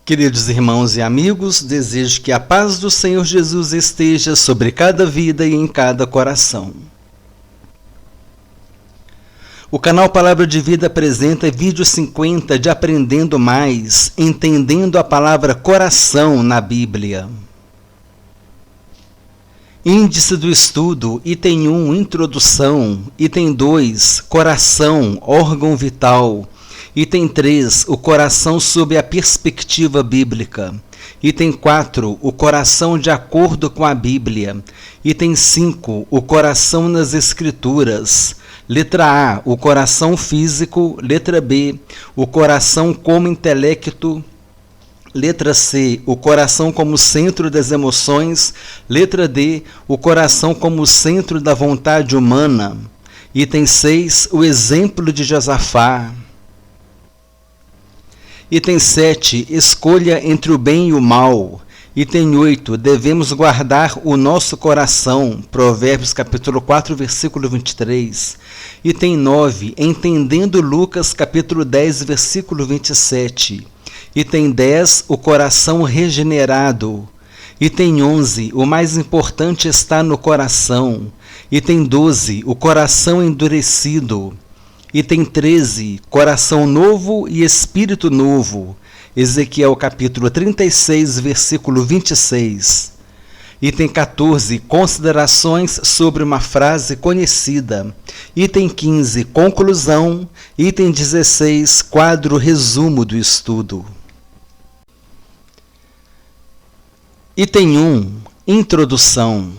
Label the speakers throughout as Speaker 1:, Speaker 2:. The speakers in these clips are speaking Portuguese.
Speaker 1: Queridos irmãos e amigos, desejo que a paz do Senhor Jesus esteja sobre cada vida e em cada coração. O canal Palavra de Vida apresenta vídeo 50 de Aprendendo Mais, entendendo a palavra coração na Bíblia. Índice do estudo, item 1, introdução, item 2, coração, órgão vital, item 3, o coração sob a perspectiva bíblica, item 4, o coração de acordo com a Bíblia, item 5, o coração nas Escrituras, letra A, o coração físico, letra B, o coração como intelecto, letra C, o coração como centro das emoções, letra D, o coração como centro da vontade humana, item 6, o exemplo de Josafá, item 7, escolha entre o bem e o mal, item 8, devemos guardar o nosso coração, Provérbios capítulo 4, versículo 23, item 9, entendendo Lucas capítulo 10, versículo 27, item 10, o coração regenerado, item 11, o mais importante está no coração, item 12, o coração endurecido, item 13, coração novo e espírito novo, Ezequiel capítulo 36, versículo 26. Item 14, considerações sobre uma frase conhecida. Item 15, conclusão. Item 16, quadro resumo do estudo. Item 1, introdução.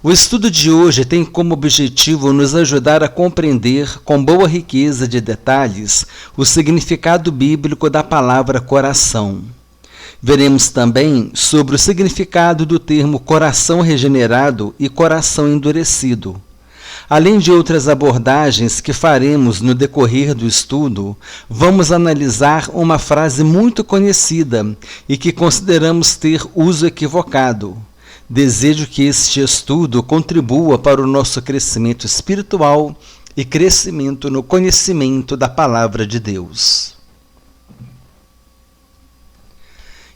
Speaker 1: O estudo de hoje tem como objetivo nos ajudar a compreender, com boa riqueza de detalhes, o significado bíblico da palavra coração. Veremos também sobre o significado do termo coração regenerado e coração endurecido. Além de outras abordagens que faremos no decorrer do estudo, vamos analisar uma frase muito conhecida e que consideramos ter uso equivocado. Desejo que este estudo contribua para o nosso crescimento espiritual e crescimento no conhecimento da Palavra de Deus.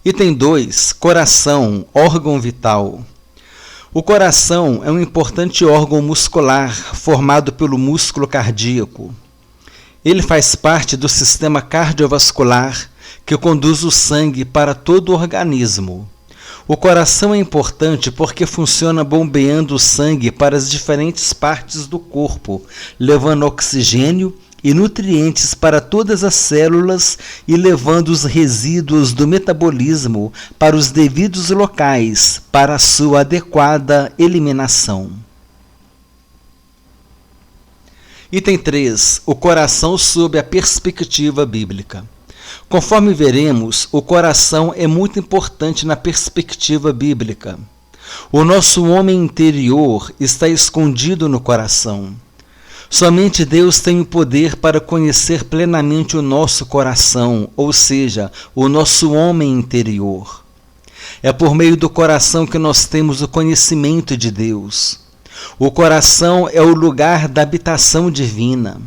Speaker 1: Item 2, coração, órgão vital. O coração é um importante órgão muscular formado pelo músculo cardíaco. Ele faz parte do sistema cardiovascular que conduz o sangue para todo o organismo. O coração é importante porque funciona bombeando o sangue para as diferentes partes do corpo, levando oxigênio e nutrientes para todas as células e levando os resíduos do metabolismo para os devidos locais para a sua adequada eliminação. Item 3. O coração sob a perspectiva bíblica. Conforme veremos, o coração é muito importante na perspectiva bíblica. O nosso homem interior está escondido no coração. Somente Deus tem o poder para conhecer plenamente o nosso coração, ou seja, o nosso homem interior. É por meio do coração que nós temos o conhecimento de Deus. O coração é o lugar da habitação divina.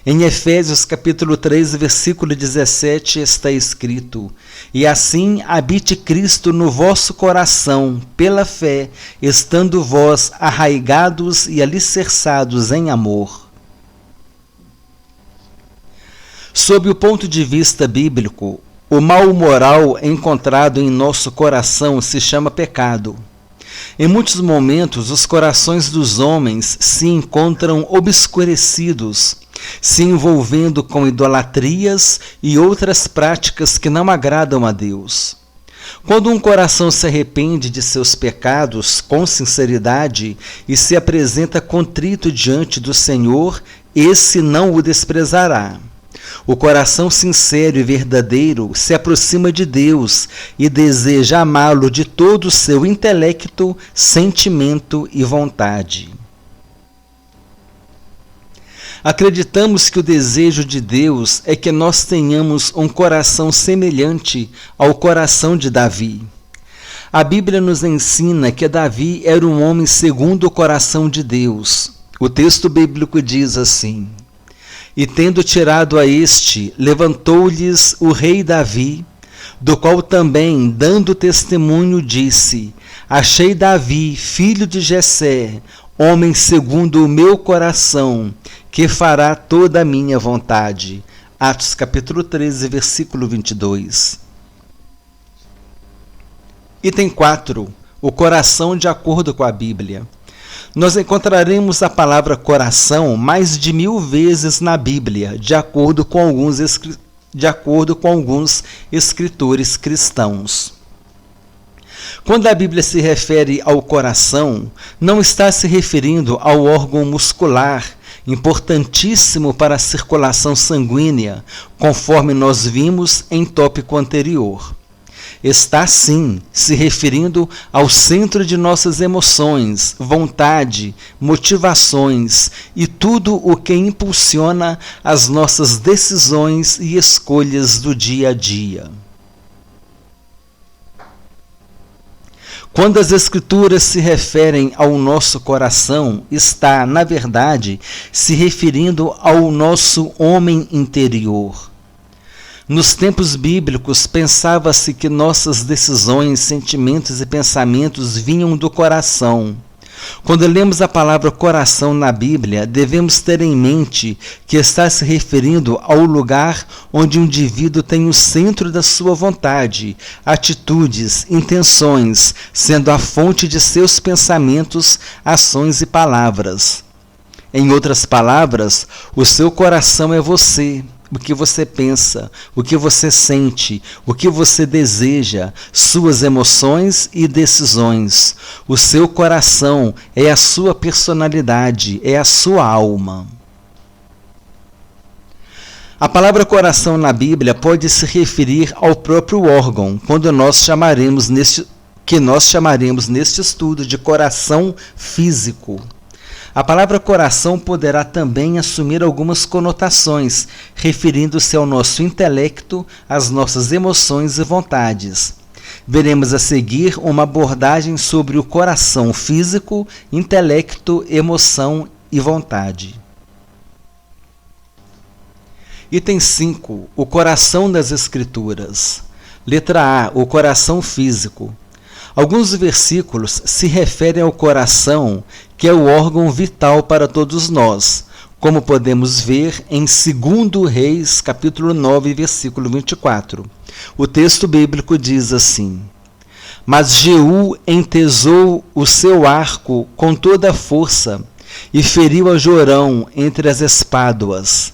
Speaker 1: Em Efésios capítulo 3, versículo 17 está escrito: E assim habite Cristo no vosso coração, pela fé, estando vós arraigados e alicerçados em amor. Sob o ponto de vista bíblico, o mal moral encontrado em nosso coração se chama pecado. Em muitos momentos, os corações dos homens se encontram obscurecidos, se envolvendo com idolatrias e outras práticas que não agradam a Deus. Quando um coração se arrepende de seus pecados com sinceridade e se apresenta contrito diante do Senhor, esse não o desprezará. O coração sincero e verdadeiro se aproxima de Deus e deseja amá-lo de todo o seu intelecto, sentimento e vontade. Acreditamos que o desejo de Deus é que nós tenhamos um coração semelhante ao coração de Davi. A Bíblia nos ensina que Davi era um homem segundo o coração de Deus. O texto bíblico diz assim: E tendo tirado a este, levantou-lhes o rei Davi, do qual também, dando testemunho, disse: Achei Davi, filho de Jessé, homem segundo o meu coração, que fará toda a minha vontade. Atos capítulo 13, versículo 22. Item 4. O coração de acordo com a Bíblia. Nós encontraremos a palavra coração mais de 1000 vezes na Bíblia, de acordo com alguns escritores cristãos. Quando a Bíblia se refere ao coração, não está se referindo ao órgão muscular, importantíssimo para a circulação sanguínea, conforme nós vimos em tópico anterior. Está, sim, se referindo ao centro de nossas emoções, vontade, motivações e tudo o que impulsiona as nossas decisões e escolhas do dia a dia. Quando as Escrituras se referem ao nosso coração, está, na verdade, se referindo ao nosso homem interior. Nos tempos bíblicos, pensava-se que nossas decisões, sentimentos e pensamentos vinham do coração. Quando lemos a palavra coração na Bíblia, devemos ter em mente que está se referindo ao lugar onde o indivíduo tem o centro da sua vontade, atitudes, intenções, sendo a fonte de seus pensamentos, ações e palavras. Em outras palavras, o seu coração é você. O que você pensa, o que você sente, o que você deseja, suas emoções e decisões. O seu coração é a sua personalidade, é a sua alma. A palavra coração na Bíblia pode se referir ao próprio órgão, que nós chamaremos neste estudo de coração físico. A palavra coração poderá também assumir algumas conotações, referindo-se ao nosso intelecto, às nossas emoções e vontades. Veremos a seguir uma abordagem sobre o coração físico, intelecto, emoção e vontade. Item 5. O coração das Escrituras. Letra A. O coração físico. Alguns versículos se referem ao coração, que é o órgão vital para todos nós, como podemos ver em 2 Reis, capítulo 9, versículo 24. O texto bíblico diz assim: Mas Jeú entesou o seu arco com toda a força e feriu a Jorão entre as espáduas.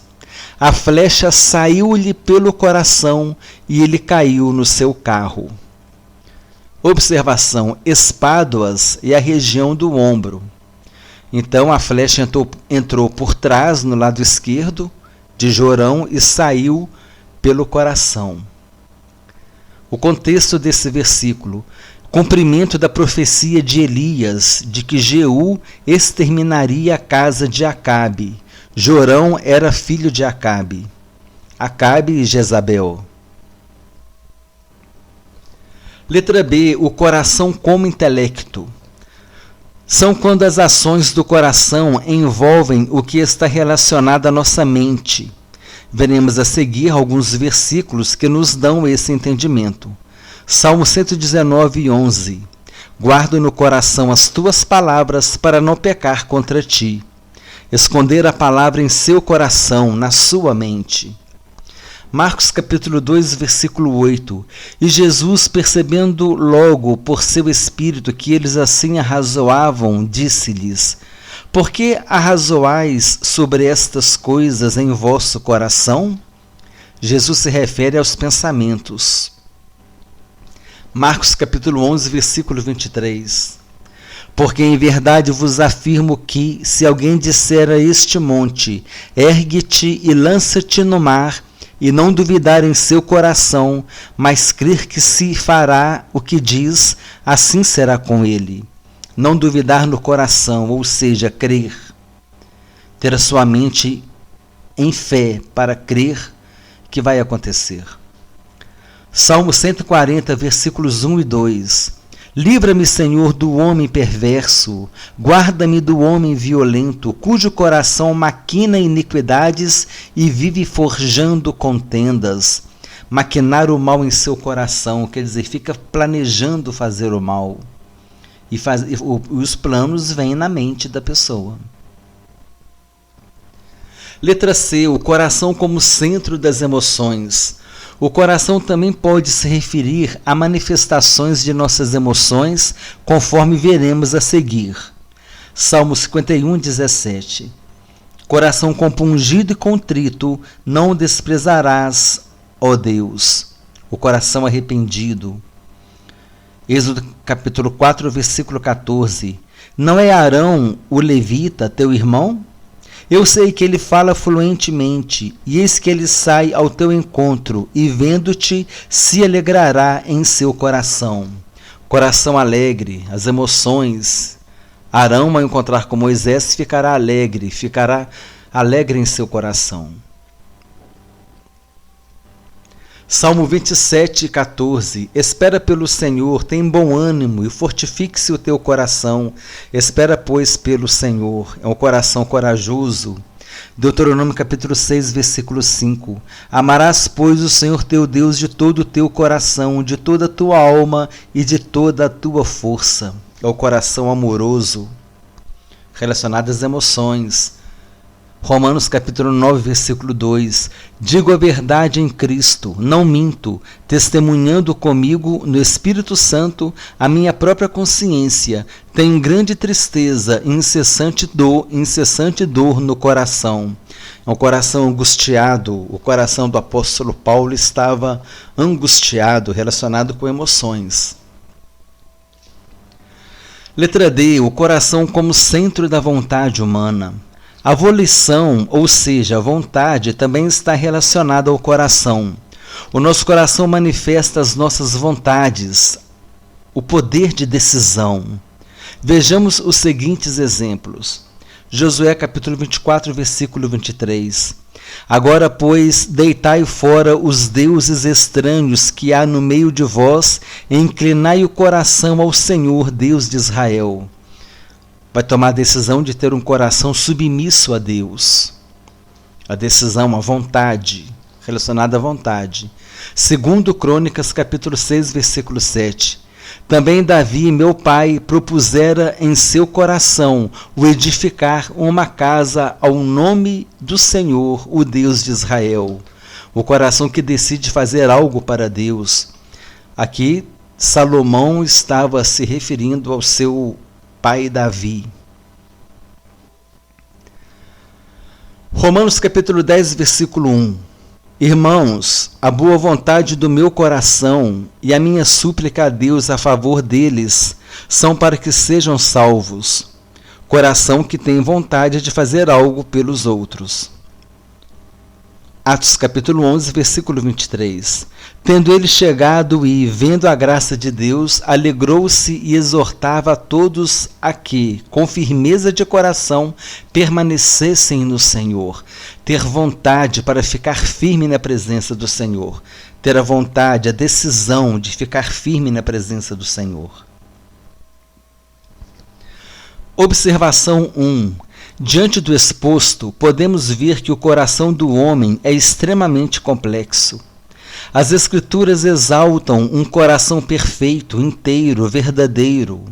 Speaker 1: A flecha saiu-lhe pelo coração e ele caiu no seu carro. Observação: espáduas é a região do ombro. Então a flecha entrou por trás, no lado esquerdo de Jorão, e saiu pelo coração. O contexto desse versículo: cumprimento da profecia de Elias, de que Jeú exterminaria a casa de Acabe. Jorão era filho de Acabe. Acabe e Jezabel. Letra B. O coração como intelecto. São quando as ações do coração envolvem o que está relacionado à nossa mente. Veremos a seguir alguns versículos que nos dão esse entendimento. Salmo 119, 11. Guardo no coração as tuas palavras para não pecar contra ti. Esconder a palavra em seu coração, na sua mente. Marcos capítulo 2, versículo 8. E Jesus, percebendo logo por seu espírito que eles assim arrazoavam, disse-lhes: Por que arrazoais sobre estas coisas em vosso coração? Jesus se refere aos pensamentos. Marcos capítulo 11, versículo 23. Porque em verdade vos afirmo que, se alguém disser a este monte, ergue-te e lança-te no mar, e não duvidar em seu coração, mas crer que se fará o que diz, assim será com ele. Não duvidar no coração, ou seja, crer. Ter a sua mente em fé para crer que vai acontecer. Salmo 140, versículos 1 e 2. Livra-me, Senhor, do homem perverso, guarda-me do homem violento, cujo coração maquina iniquidades e vive forjando contendas. maquinar o mal em seu coração, quer dizer, fica planejando fazer o mal. E os planos vêm na mente da pessoa. Letra C, o coração como centro das emoções. O coração também pode se referir a manifestações de nossas emoções, conforme veremos a seguir. Salmo 51, 17. Coração compungido e contrito, não o desprezarás, ó Deus. O coração arrependido. Êxodo capítulo 4, versículo 14. Não é Arão, o levita, teu irmão? Eu sei que ele fala fluentemente, e eis que ele sai ao teu encontro, e vendo-te, se alegrará em seu coração. Coração alegre, as emoções. Arão, ao encontrar com Moisés, ficará alegre em seu coração. Salmo 27, 14. Espera pelo Senhor, tem bom ânimo e fortifique-se o teu coração. Espera, pois, pelo Senhor. É um coração corajoso. Deuteronômio capítulo 6, versículo 5. Amarás, pois, o Senhor teu Deus de todo o teu coração, de toda a tua alma e de toda a tua força. É o coração amoroso, relacionado às emoções. Romanos capítulo 9, versículo 2. Digo a verdade em Cristo, não minto, testemunhando comigo no Espírito Santo a minha própria consciência. Tenho grande tristeza e incessante dor no coração. É um coração angustiado. O coração do apóstolo Paulo estava angustiado, relacionado com emoções. Letra D. O coração como centro da vontade humana. A volição, ou seja, a vontade, também está relacionada ao coração. O nosso coração manifesta as nossas vontades, o poder de decisão. Vejamos os seguintes exemplos. Josué capítulo 24, versículo 23. Agora, pois, deitai fora os deuses estranhos que há no meio de vós, e inclinai o coração ao Senhor, Deus de Israel. Vai tomar a decisão de ter um coração submisso a Deus. A decisão, a vontade, relacionada à vontade. Segundo Crônicas, capítulo 6, versículo 7. Também Davi, meu pai, propusera em seu coração o edificar uma casa ao nome do Senhor, o Deus de Israel. O coração que decide fazer algo para Deus. Aqui, Salomão estava se referindo ao seu pai Davi. Romanos capítulo 10, versículo 1. Irmãos, a boa vontade do meu coração e a minha súplica a Deus a favor deles são para que sejam salvos. Coração que tem vontade de fazer algo pelos outros. Atos capítulo 11, versículo 23. Tendo ele chegado e, vendo a graça de Deus, alegrou-se e exortava a todos a que, com firmeza de coração, permanecessem no Senhor. Ter vontade para ficar firme na presença do Senhor. Ter a vontade, a decisão de ficar firme na presença do Senhor. Observação 1. Diante do exposto, podemos ver que o coração do homem é extremamente complexo. As Escrituras exaltam um coração perfeito, inteiro, verdadeiro.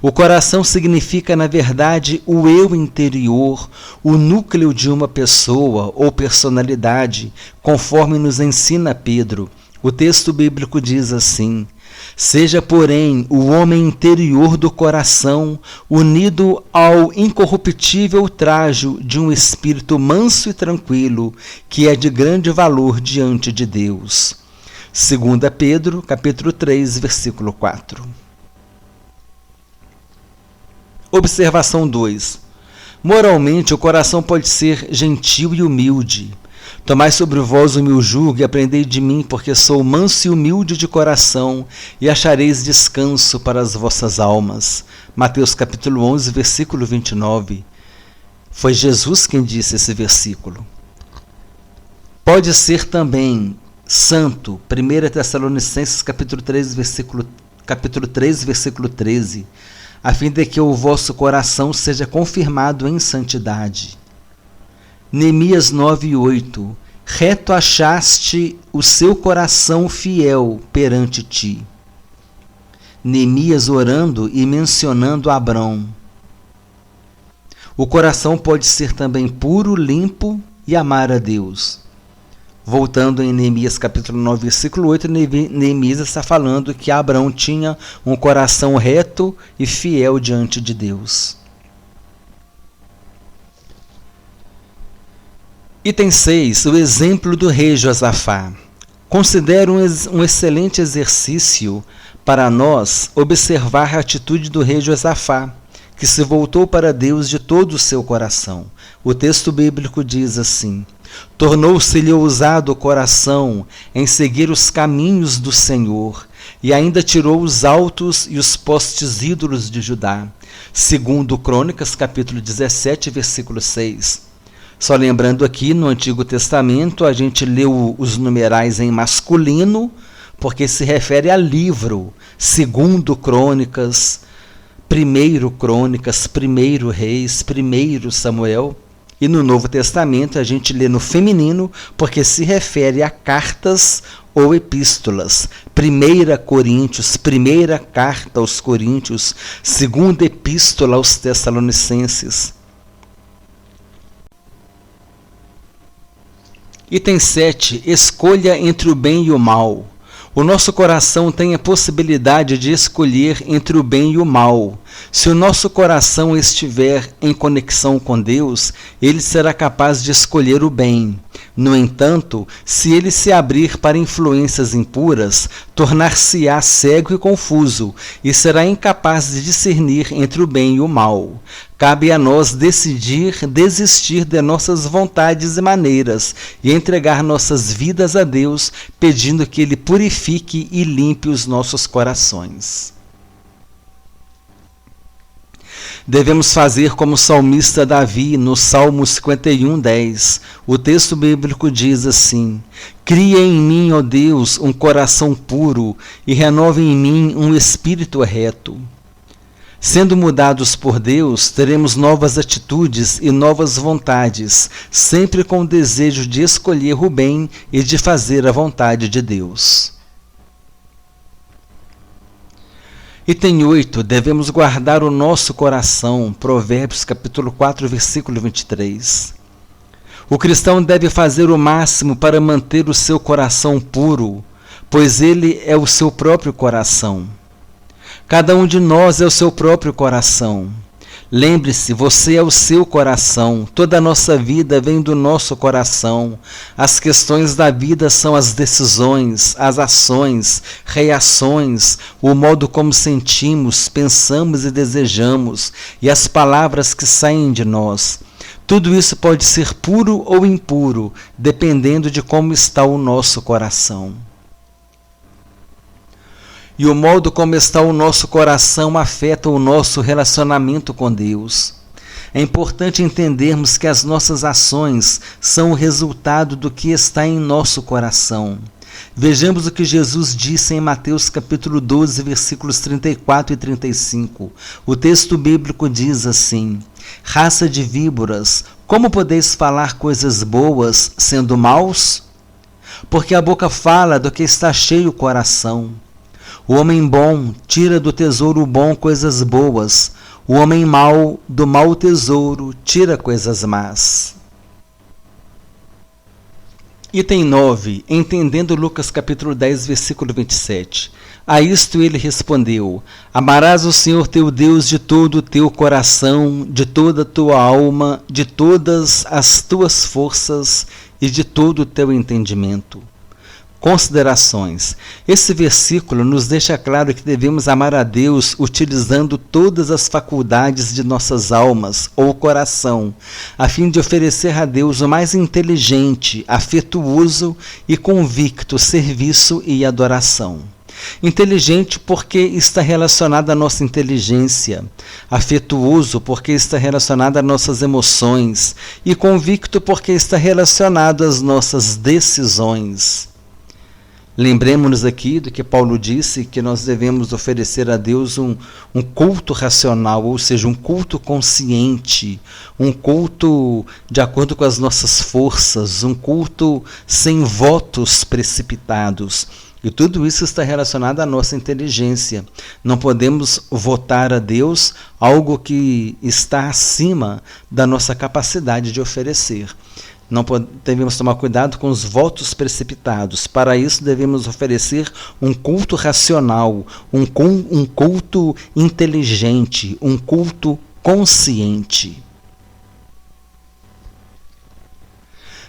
Speaker 1: O coração significa, na verdade, o eu interior, o núcleo de uma pessoa ou personalidade, conforme nos ensina Pedro. O texto bíblico diz assim: seja, porém, o homem interior do coração unido ao incorruptível trajo de um espírito manso e tranquilo, que é de grande valor diante de Deus. 2 Pedro, capítulo 3, versículo 4. Observação 2. Moralmente, o coração pode ser gentil e humilde. Tomai sobre vós o meu jugo e aprendei de mim, porque sou manso e humilde de coração, e achareis descanso para as vossas almas. Mateus capítulo 11, versículo 29. Foi Jesus quem disse esse versículo. Pode ser também santo, 1 Tessalonicenses capítulo 3, versículo 13, a fim de que o vosso coração seja confirmado em santidade. Neemias 9:8. reto achaste o seu coração fiel perante ti. Neemias orando e mencionando Abrão. O coração pode ser também puro, limpo e amar a Deus. Voltando em Neemias capítulo 9, versículo 8, Neemias está falando que Abrão tinha um coração reto e fiel diante de Deus. Item 6. O exemplo do rei Josafá. Considero um excelente exercício para nós observar a atitude do rei Josafá, que se voltou para Deus de todo o seu coração. O texto bíblico diz assim: tornou-se-lhe ousado o coração em seguir os caminhos do Senhor, e ainda tirou os altos e os postes ídolos de Judá. Segundo Crônicas, capítulo 17, versículo 6. Só lembrando aqui, no Antigo Testamento, a gente leu os numerais em masculino, porque se refere a livro. Segundo Crônicas, primeiro Crônicas, primeiro Reis, primeiro Samuel. E no Novo Testamento a gente lê no feminino, porque se refere a cartas ou epístolas. Primeira Coríntios, primeira carta aos Coríntios, segunda epístola aos Tessalonicenses. Item 7. Escolha entre o bem e o mal. O nosso coração tem a possibilidade de escolher entre o bem e o mal. Se o nosso coração estiver em conexão com Deus, ele será capaz de escolher o bem. No entanto, se ele se abrir para influências impuras, tornar-se-á cego e confuso, e será incapaz de discernir entre o bem e o mal. Cabe a nós decidir desistir de nossas vontades e maneiras e entregar nossas vidas a Deus, pedindo que Ele purifique e limpe os nossos corações. Devemos fazer como o salmista Davi no Salmo 51:10. O texto bíblico diz assim: cria em mim, ó Deus, um coração puro e renova em mim um espírito reto. Sendo mudados por Deus, teremos novas atitudes e novas vontades, sempre com o desejo de escolher o bem e de fazer a vontade de Deus. Item 8. Devemos guardar o nosso coração. Provérbios capítulo 4, versículo 23. O cristão deve fazer o máximo para manter o seu coração puro, pois ele é o seu próprio coração. Cada um de nós é o seu próprio coração. Lembre-se, você é o seu coração. Toda a nossa vida vem do nosso coração. As questões da vida são as decisões, as ações, reações, o modo como sentimos, pensamos e desejamos, e as palavras que saem de nós. Tudo isso pode ser puro ou impuro, dependendo de como está o nosso coração. E o modo como está o nosso coração afeta o nosso relacionamento com Deus. É importante entendermos que as nossas ações são o resultado do que está em nosso coração. Vejamos o que Jesus disse em Mateus capítulo 12, versículos 34 e 35. O texto bíblico diz assim: raça de víboras, como podeis falar coisas boas sendo maus? Porque a boca fala do que está cheio o coração. O homem bom tira do tesouro bom coisas boas, o homem mau do mau tesouro tira coisas más. Item 9. Entendendo Lucas capítulo 10, versículo 27. A isto ele respondeu: amarás o Senhor teu Deus de todo o teu coração, de toda a tua alma, de todas as tuas forças e de todo o teu entendimento. Considerações. Esse versículo nos deixa claro que devemos amar a Deus utilizando todas as faculdades de nossas almas ou coração, a fim de oferecer a Deus o mais inteligente, afetuoso e convicto serviço e adoração. Inteligente porque está relacionado à nossa inteligência, afetuoso porque está relacionado às nossas emoções e convicto porque está relacionado às nossas decisões. Lembremos-nos aqui do que Paulo disse, que nós devemos oferecer a Deus um culto racional, ou seja, um culto consciente, um culto de acordo com as nossas forças, um culto sem votos precipitados. E tudo isso está relacionado à nossa inteligência. Não podemos votar a Deus algo que está acima da nossa capacidade de oferecer. Não devemos tomar cuidado com os votos precipitados. Para isso, devemos oferecer um culto racional, um culto inteligente, um culto consciente.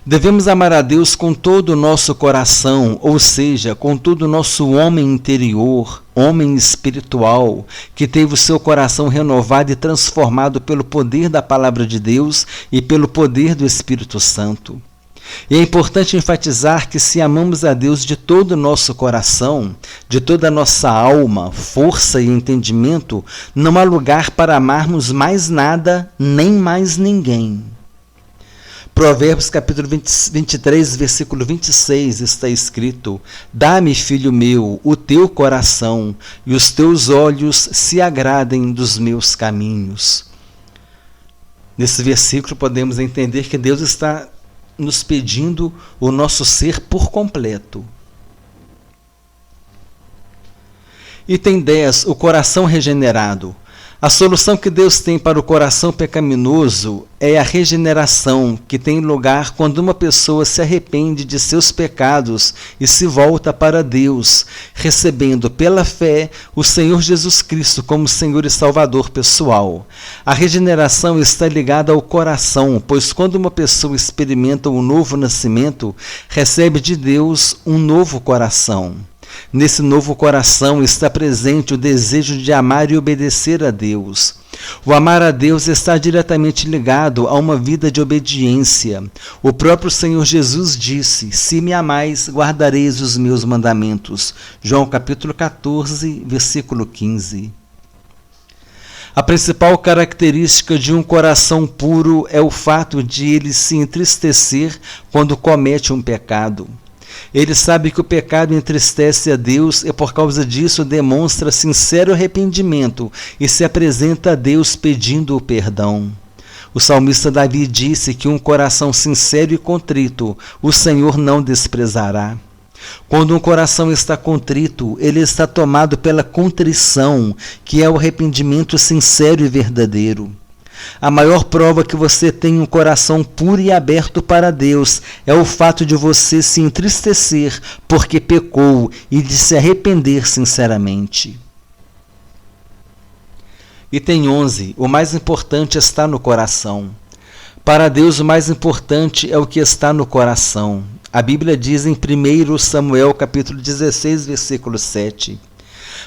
Speaker 1: Devemos amar a Deus com todo o nosso coração, ou seja, com todo o nosso homem interior, homem espiritual, que teve o seu coração renovado e transformado pelo poder da Palavra de Deus e pelo poder do Espírito Santo. E é importante enfatizar que se amamos a Deus de todo o nosso coração, de toda a nossa alma, força e entendimento, não há lugar para amarmos mais nada, nem mais ninguém. Provérbios capítulo 23, versículo 26 está escrito: Dá-me, filho meu, o teu coração, e os teus olhos se agradem dos meus caminhos. Nesse versículo podemos entender que Deus está nos pedindo o nosso ser por completo. Item 10. O coração regenerado. A solução que Deus tem para o coração pecaminoso é a regeneração, que tem lugar quando uma pessoa se arrepende de seus pecados e se volta para Deus, recebendo pela fé o Senhor Jesus Cristo como Senhor e Salvador pessoal. A regeneração está ligada ao coração, pois quando uma pessoa experimenta um novo nascimento, recebe de Deus um novo coração. Nesse novo coração está presente o desejo de amar e obedecer a Deus. O amar a Deus está diretamente ligado a uma vida de obediência. O próprio Senhor Jesus disse: Se me amais, guardareis os meus mandamentos. João capítulo 14, versículo 15. A principal característica de um coração puro é o fato de ele se entristecer quando comete um pecado. Ele sabe que o pecado entristece a Deus e por causa disso demonstra sincero arrependimento e se apresenta a Deus pedindo o perdão. O salmista Davi disse que um coração sincero e contrito o Senhor não desprezará. Quando um coração está contrito, ele está tomado pela contrição, que é o arrependimento sincero e verdadeiro. A maior prova que você tem um coração puro e aberto para Deus é o fato de você se entristecer porque pecou e de se arrepender sinceramente. Item 11. O mais importante está no coração. Para Deus, o mais importante é o que está no coração. A Bíblia diz em 1 Samuel capítulo 16, versículo 7.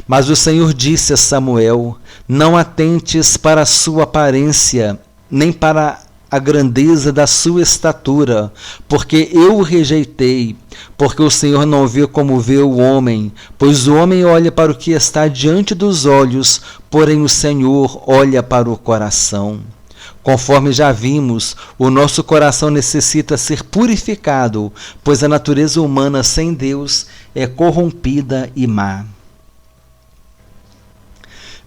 Speaker 1: Mas o Senhor disse a Samuel: Não atentes para a sua aparência, nem para a grandeza da sua estatura, porque eu o rejeitei, porque o Senhor não vê como vê o homem, pois o homem olha para o que está diante dos olhos, porém o Senhor olha para o coração. Conforme já vimos, o nosso coração necessita ser purificado, pois a natureza humana sem Deus é corrompida e má.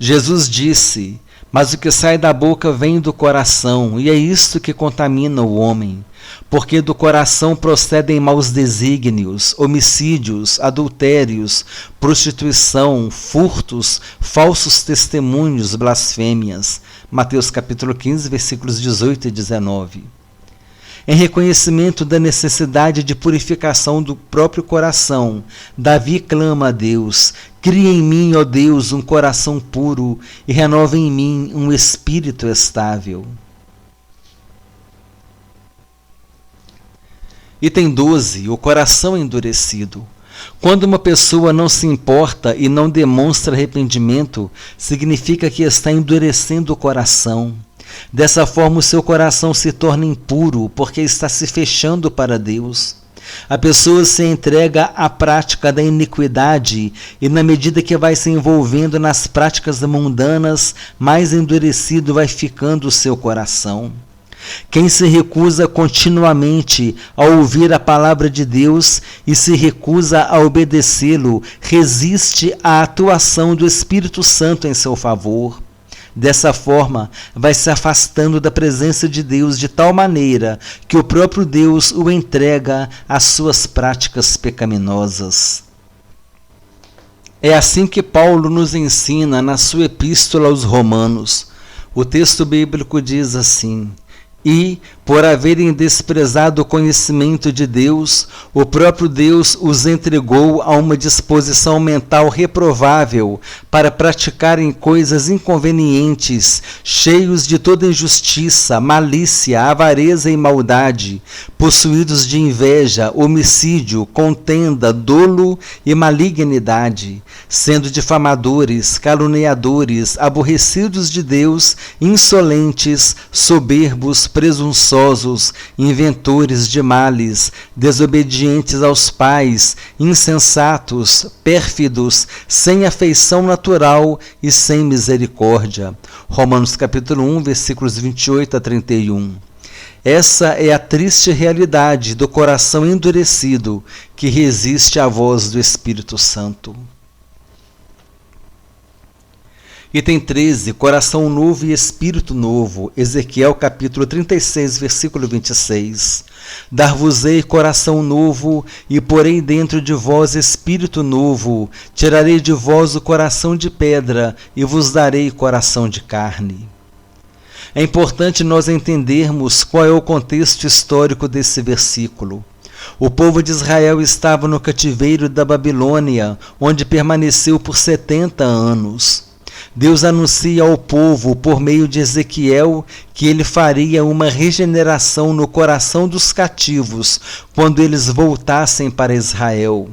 Speaker 1: Jesus disse: Mas o que sai da boca vem do coração, e é isto que contamina o homem. Porque do coração procedem maus desígnios, homicídios, adultérios, prostituição, furtos, falsos testemunhos, blasfêmias. Mateus capítulo 15, versículos 18 e 19. Em reconhecimento da necessidade de purificação do próprio coração, Davi clama a Deus: Cria em mim, ó Deus, um coração puro e renova em mim um espírito estável. Item 12. O coração endurecido. Quando uma pessoa não se importa e não demonstra arrependimento, significa que está endurecendo o coração. Dessa forma, o seu coração se torna impuro, porque está se fechando para Deus. A pessoa se entrega à prática da iniquidade e, na medida que vai se envolvendo nas práticas mundanas, mais endurecido vai ficando o seu coração. Quem se recusa continuamente a ouvir a palavra de Deus e se recusa a obedecê-lo, resiste à atuação do Espírito Santo em seu favor. Dessa forma, vai se afastando da presença de Deus de tal maneira que o próprio Deus o entrega às suas práticas pecaminosas. É assim que Paulo nos ensina na sua epístola aos Romanos. O texto bíblico diz assim: e, por haverem desprezado o conhecimento de Deus, o próprio Deus os entregou a uma disposição mental reprovável para praticarem coisas inconvenientes, cheios de toda injustiça, malícia, avareza e maldade, possuídos de inveja, homicídio, contenda, dolo e malignidade, sendo difamadores, caluniadores, aborrecidos de Deus, insolentes, soberbos, presunçosos, inventores de males, desobedientes aos pais, insensatos, pérfidos, sem afeição natural e sem misericórdia. Romanos capítulo 1, versículos 28 a 31. Essa é a triste realidade do coração endurecido que resiste à voz do Espírito Santo. Item 13, coração novo e espírito novo, Ezequiel capítulo 36, versículo 26. Dar-vos-ei coração novo, e porei dentro de vós espírito novo, tirarei de vós o coração de pedra, e vos darei coração de carne. É importante nós entendermos qual é o contexto histórico desse versículo. O povo de Israel estava no cativeiro da Babilônia, onde permaneceu por 70 anos. Deus anuncia ao povo, por meio de Ezequiel, que ele faria uma regeneração no coração dos cativos quando eles voltassem para Israel.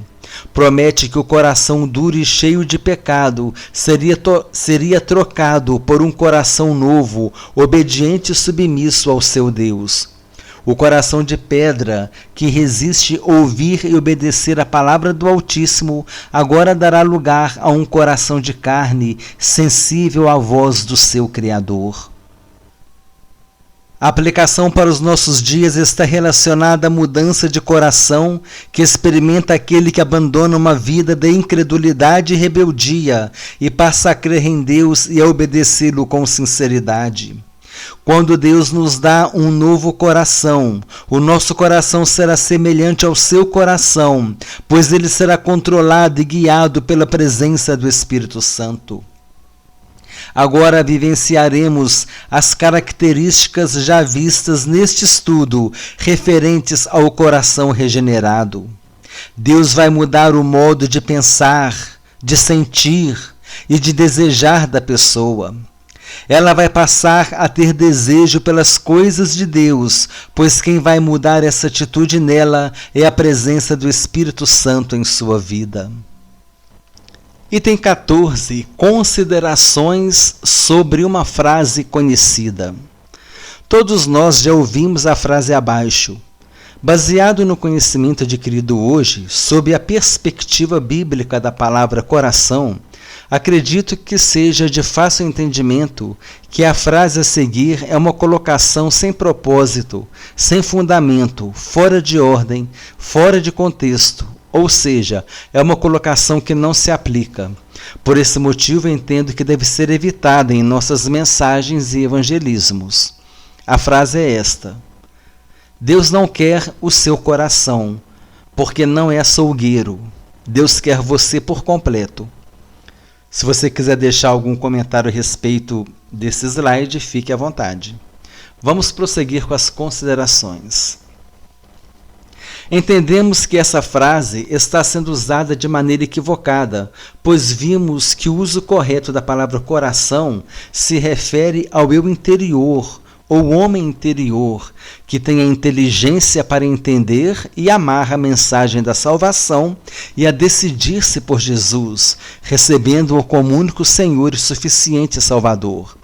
Speaker 1: Promete que o coração duro e cheio de pecado seria trocado por um coração novo, obediente e submisso ao seu Deus. O coração de pedra, que resiste ouvir e obedecer a palavra do Altíssimo, agora dará lugar a um coração de carne, sensível à voz do seu Criador. A aplicação para os nossos dias está relacionada à mudança de coração que experimenta aquele que abandona uma vida de incredulidade e rebeldia e passa a crer em Deus e a obedecê-lo com sinceridade. Quando Deus nos dá um novo coração, o nosso coração será semelhante ao seu coração, pois ele será controlado e guiado pela presença do Espírito Santo. Agora vivenciaremos as características já vistas neste estudo, referentes ao coração regenerado. Deus vai mudar o modo de pensar, de sentir e de desejar da pessoa. Ela vai passar a ter desejo pelas coisas de Deus, pois quem vai mudar essa atitude nela é a presença do Espírito Santo em sua vida. Item 14. Considerações sobre uma frase conhecida. Todos nós já ouvimos a frase abaixo. Baseado no conhecimento adquirido hoje, sob a perspectiva bíblica da palavra coração, acredito que seja de fácil entendimento que a frase a seguir é uma colocação sem propósito, sem fundamento, fora de ordem, fora de contexto, ou seja, é uma colocação que não se aplica. Por esse motivo, entendo que deve ser evitada em nossas mensagens e evangelismos. A frase é esta: Deus não quer o seu coração, porque não é açougueiro. Deus quer você por completo. Se você quiser deixar algum comentário a respeito desse slide, fique à vontade. Vamos prosseguir com as considerações. Entendemos que essa frase está sendo usada de maneira equivocada, pois vimos que o uso correto da palavra coração se refere ao eu interior, ou homem interior, que tem a inteligência para entender e amar a mensagem da salvação e a decidir-se por Jesus, recebendo-o como único Senhor e suficiente Salvador.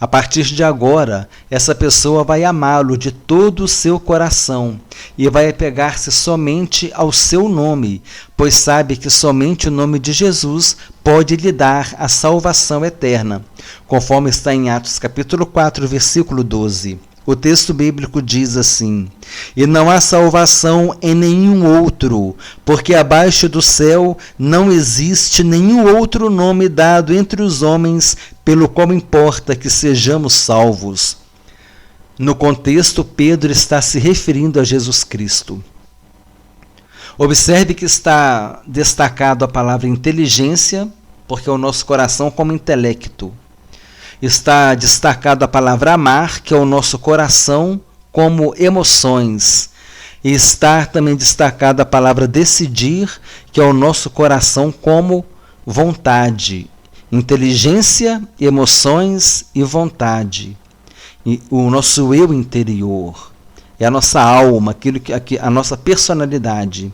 Speaker 1: A partir de agora, essa pessoa vai amá-lo de todo o seu coração e vai apegar-se somente ao seu nome, pois sabe que somente o nome de Jesus pode lhe dar a salvação eterna, conforme está em Atos capítulo 4, versículo 12. O texto bíblico diz assim: e não há salvação em nenhum outro, porque abaixo do céu não existe nenhum outro nome dado entre os homens pelo qual importa que sejamos salvos. No contexto, Pedro está se referindo a Jesus Cristo. Observe que está destacado a palavra inteligência, porque é o nosso coração como intelecto. Está destacado a palavra amar, que é o nosso coração como emoções. E está também destacada a palavra decidir, que é o nosso coração como vontade. Inteligência, emoções e vontade. E o nosso eu interior. É a nossa alma, a nossa personalidade.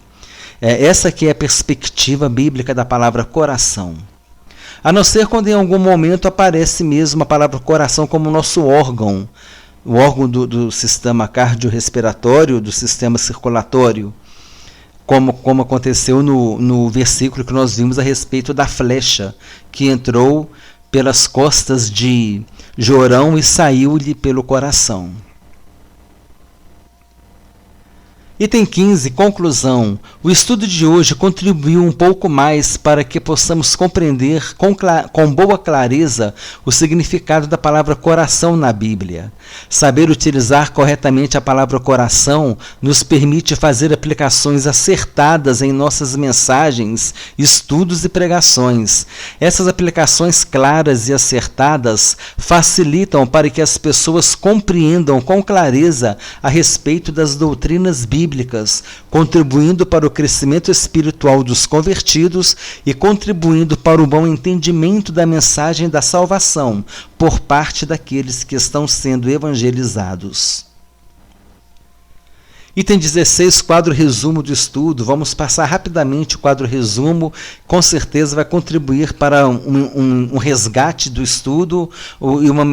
Speaker 1: Essa que é a perspectiva bíblica da palavra coração. A não ser quando em algum momento aparece mesmo a palavra coração como nosso órgão, o órgão do sistema cardiorrespiratório, do sistema circulatório, como aconteceu no versículo que nós vimos a respeito da flecha, que entrou pelas costas de Jorão e saiu-lhe pelo coração. Item 15, conclusão. O estudo de hoje contribuiu um pouco mais para que possamos compreender com boa clareza o significado da palavra coração na Bíblia. Saber utilizar corretamente a palavra coração nos permite fazer aplicações acertadas em nossas mensagens, estudos e pregações. Essas aplicações claras e acertadas facilitam para que as pessoas compreendam com clareza a respeito das doutrinas bíblicas, contribuindo para o crescimento espiritual dos convertidos e contribuindo para o bom entendimento da mensagem da salvação por parte daqueles que estão sendo evangelizados. Item 16, quadro resumo do estudo. Vamos passar rapidamente o quadro resumo, com certeza vai contribuir para um resgate do estudo,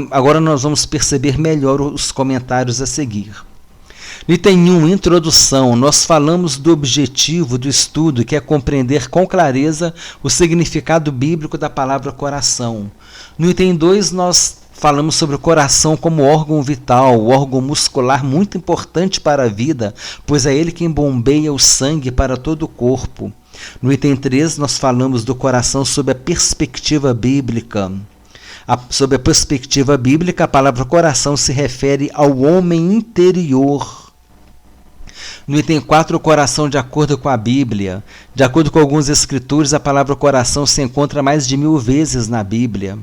Speaker 1: agora nós vamos perceber melhor os comentários a seguir. Item 1, introdução. Nós falamos do objetivo do estudo, que é compreender com clareza o significado bíblico da palavra coração. No item 2, nós falamos sobre o coração como órgão vital, órgão muscular muito importante para a vida, pois é ele quem bombeia o sangue para todo o corpo. No item 3, nós falamos do coração sob a perspectiva bíblica. Sob a perspectiva bíblica, a palavra coração se refere ao homem interior. No item 4, o coração de acordo com a Bíblia. De acordo com alguns escritores, a palavra coração se encontra mais de 1000 vezes na Bíblia.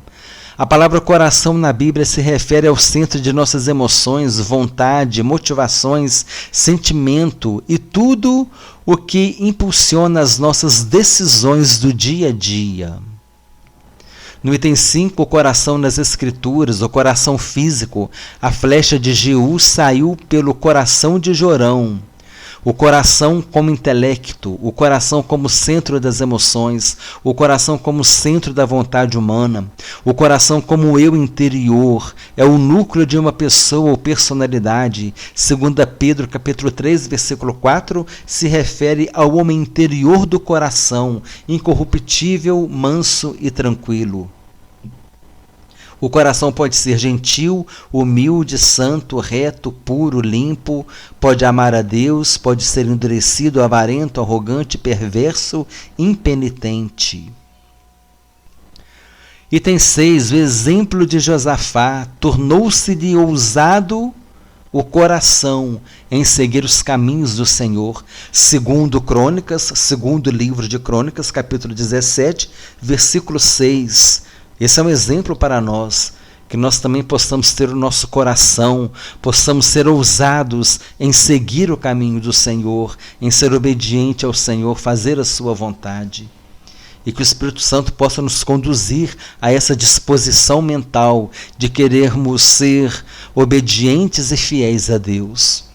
Speaker 1: A palavra coração na Bíblia se refere ao centro de nossas emoções, vontade, motivações, sentimento e tudo o que impulsiona as nossas decisões do dia a dia. No item 5, o coração nas Escrituras, o coração físico, a flecha de Jeú saiu pelo coração de Jorão. O coração como intelecto, o coração como centro das emoções, o coração como centro da vontade humana, o coração como eu interior, é o núcleo de uma pessoa ou personalidade. 2 Pedro capítulo 3, versículo 4, se refere ao homem interior do coração, incorruptível, manso e tranquilo. O coração pode ser gentil, humilde, santo, reto, puro, limpo, pode amar a Deus, pode ser endurecido, avarento, arrogante, perverso, impenitente. Item 6, o exemplo de Josafá, tornou-se-lhe ousado o coração em seguir os caminhos do Senhor. Segundo livro de Crônicas, capítulo 17, versículo 6. Esse é um exemplo para nós, que nós também possamos ter o nosso coração, possamos ser ousados em seguir o caminho do Senhor, em ser obediente ao Senhor, fazer a sua vontade. E que o Espírito Santo possa nos conduzir a essa disposição mental de querermos ser obedientes e fiéis a Deus.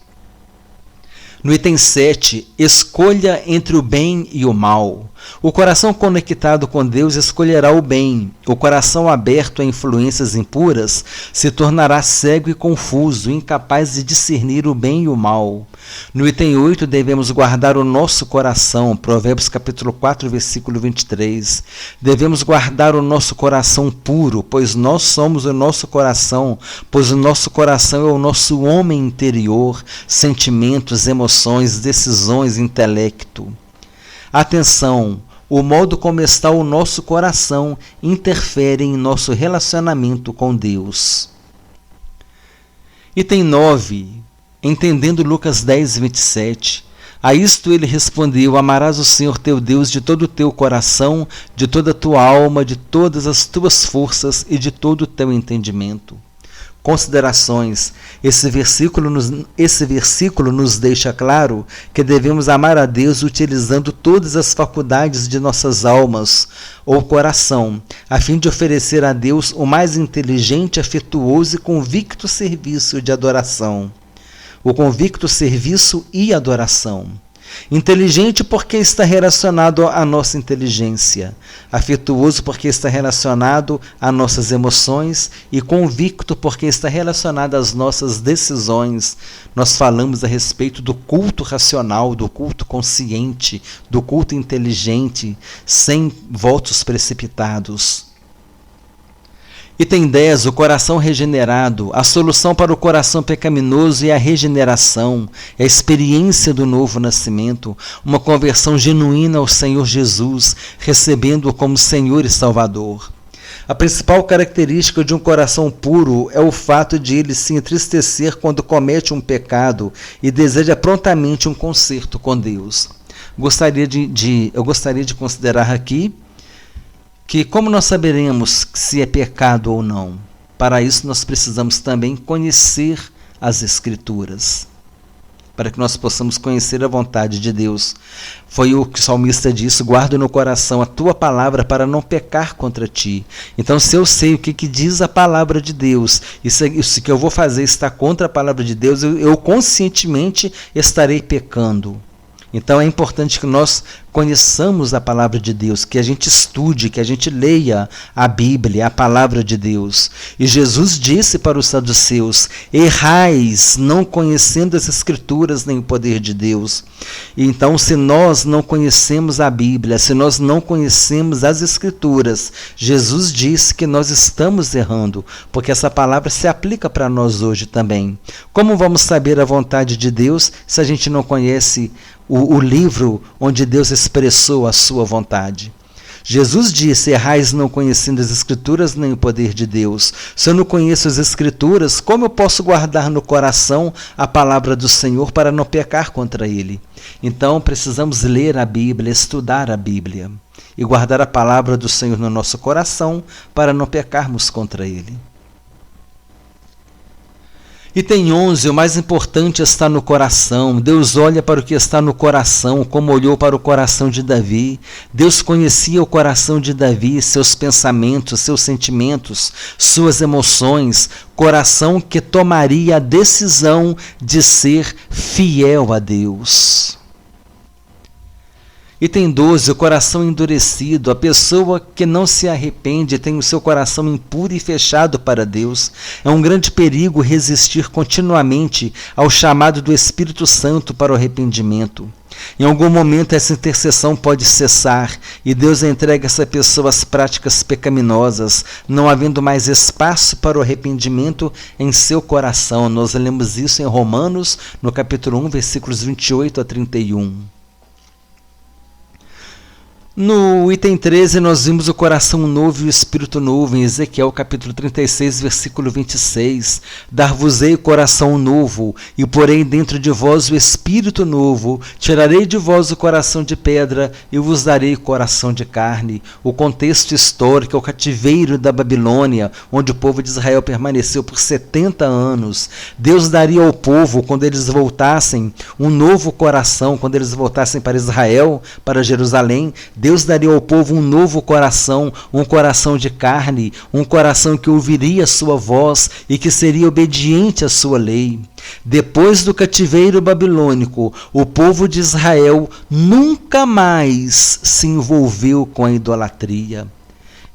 Speaker 1: No item 7, escolha entre o bem e o mal. O coração conectado com Deus escolherá o bem. O coração aberto a influências impuras se tornará cego e confuso, incapaz de discernir o bem e o mal. No item 8, devemos guardar o nosso coração. Provérbios capítulo 4, versículo 23. Devemos guardar o nosso coração puro, pois nós somos o nosso coração, pois o nosso coração é o nosso homem interior, sentimentos, emoções, decisões, intelecto. Atenção! O modo como está o nosso coração interfere em nosso relacionamento com Deus. Item 9. Entendendo Lucas 10, 27. A isto ele respondeu: amarás o Senhor teu Deus de todo o teu coração, de toda a tua alma, de todas as tuas forças e de todo o teu entendimento. Considerações. Esse versículo nos deixa claro que devemos amar a Deus utilizando todas as faculdades de nossas almas ou coração, a fim de oferecer a Deus o mais inteligente, afetuoso e convicto serviço de adoração. O convicto serviço e adoração. Inteligente porque está relacionado à nossa inteligência, afetuoso porque está relacionado às nossas emoções e convicto porque está relacionado às nossas decisões. Nós falamos a respeito do culto racional, do culto consciente, do culto inteligente, sem votos precipitados. Item 10. O coração regenerado. A solução para o coração pecaminoso é a regeneração, é a experiência do novo nascimento, uma conversão genuína ao Senhor Jesus, recebendo-o como Senhor e Salvador. A principal característica de um coração puro é o fato de ele se entristecer quando comete um pecado e deseja prontamente um conserto com Deus. Eu gostaria de considerar aqui que como nós saberemos se é pecado ou não? Para isso nós precisamos também conhecer as Escrituras, para que nós possamos conhecer a vontade de Deus. Foi o que o salmista disse: guarda no coração a tua palavra para não pecar contra ti. Então, se eu sei o que diz a palavra de Deus, isso que eu vou fazer está contra a palavra de Deus, eu conscientemente estarei pecando. Então é importante que nós conheçamos a palavra de Deus, que a gente estude, que a gente leia a Bíblia, a palavra de Deus. E Jesus disse para os saduceus: errais, não conhecendo as Escrituras nem o poder de Deus. E então, se nós não conhecemos a Bíblia, se nós não conhecemos as Escrituras, Jesus disse que nós estamos errando, porque essa palavra se aplica para nós hoje também. Como vamos saber a vontade de Deus se a gente não conhece o livro onde Deus expressou a sua vontade? Jesus disse: errais não conhecendo as Escrituras nem o poder de Deus. Se eu não conheço as Escrituras, como eu posso guardar no coração a palavra do Senhor para não pecar contra Ele? Então precisamos ler a Bíblia, estudar a Bíblia e guardar a palavra do Senhor no nosso coração para não pecarmos contra Ele. Item 11. O mais importante está no coração. Deus olha para o que está no coração, como olhou para o coração de Davi. Deus conhecia o coração de Davi, seus pensamentos, seus sentimentos, suas emoções, coração que tomaria a decisão de ser fiel a Deus. Item 12. O coração endurecido. A pessoa que não se arrepende tem o seu coração impuro e fechado para Deus. É um grande perigo resistir continuamente ao chamado do Espírito Santo para o arrependimento. Em algum momento essa intercessão pode cessar e Deus entrega essa pessoa às práticas pecaminosas, não havendo mais espaço para o arrependimento em seu coração. Nós lemos isso em Romanos, no capítulo 1, versículos 28 a 31. No item 13, nós vimos o coração novo e o espírito novo, em Ezequiel capítulo 36, versículo 26. Dar-vos-ei o coração novo, e porei dentro de vós o espírito novo. Tirarei de vós o coração de pedra, e vos darei o coração de carne. O contexto histórico é o cativeiro da Babilônia, onde o povo de Israel permaneceu por 70 anos. Deus daria ao povo, quando eles voltassem, um novo coração, quando eles voltassem para Israel, para Jerusalém. Deus daria ao povo um novo coração, um coração de carne, um coração que ouviria a sua voz e que seria obediente à sua lei. Depois do cativeiro babilônico, o povo de Israel nunca mais se envolveu com a idolatria.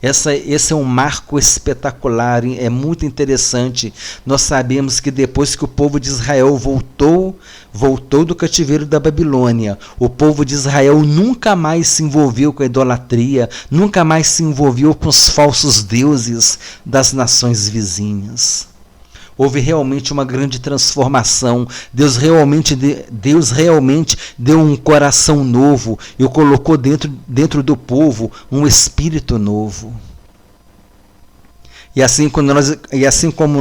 Speaker 1: Esse é um marco espetacular, é muito interessante. Nós sabemos que depois que o povo de Israel voltou do cativeiro da Babilônia, o povo de Israel nunca mais se envolveu com a idolatria, nunca mais se envolveu com os falsos deuses das nações vizinhas. Houve realmente uma grande transformação. Deus realmente deu um coração novo e colocou dentro do povo um espírito novo. E assim como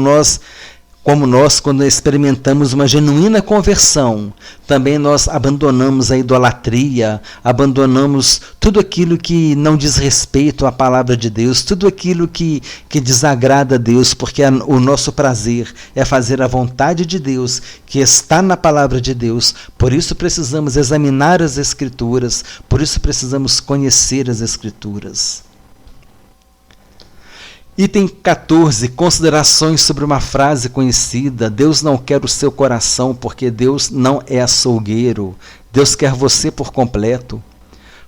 Speaker 1: nós, quando experimentamos uma genuína conversão, também nós abandonamos a idolatria, abandonamos tudo aquilo que não diz respeito à palavra de Deus, tudo aquilo que desagrada a Deus, porque o nosso prazer é fazer a vontade de Deus, que está na palavra de Deus. Por isso precisamos examinar as Escrituras, por isso precisamos conhecer as Escrituras. Item 14. Considerações sobre uma frase conhecida. Deus não quer o seu coração, porque Deus não é açougueiro. Deus quer você por completo.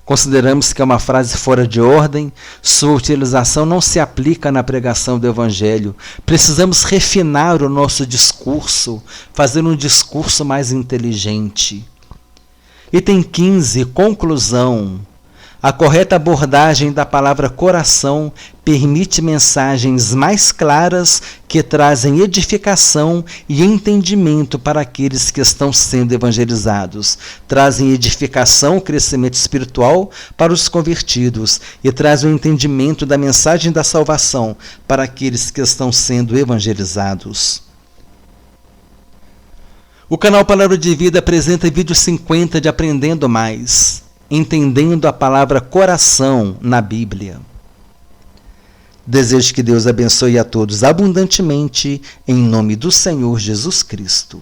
Speaker 1: Consideramos que é uma frase fora de ordem. Sua utilização não se aplica na pregação do Evangelho. Precisamos refinar o nosso discurso, fazer um discurso mais inteligente. Item 15. Conclusão. A correta abordagem da palavra coração permite mensagens mais claras que trazem edificação e entendimento para aqueles que estão sendo evangelizados. Trazem edificação, crescimento espiritual para os convertidos e trazem o entendimento da mensagem da salvação para aqueles que estão sendo evangelizados. O canal Palavra de Vida apresenta vídeo 50 de Aprendendo Mais, entendendo a palavra coração na Bíblia. Desejo que Deus abençoe a todos abundantemente, em nome do Senhor Jesus Cristo.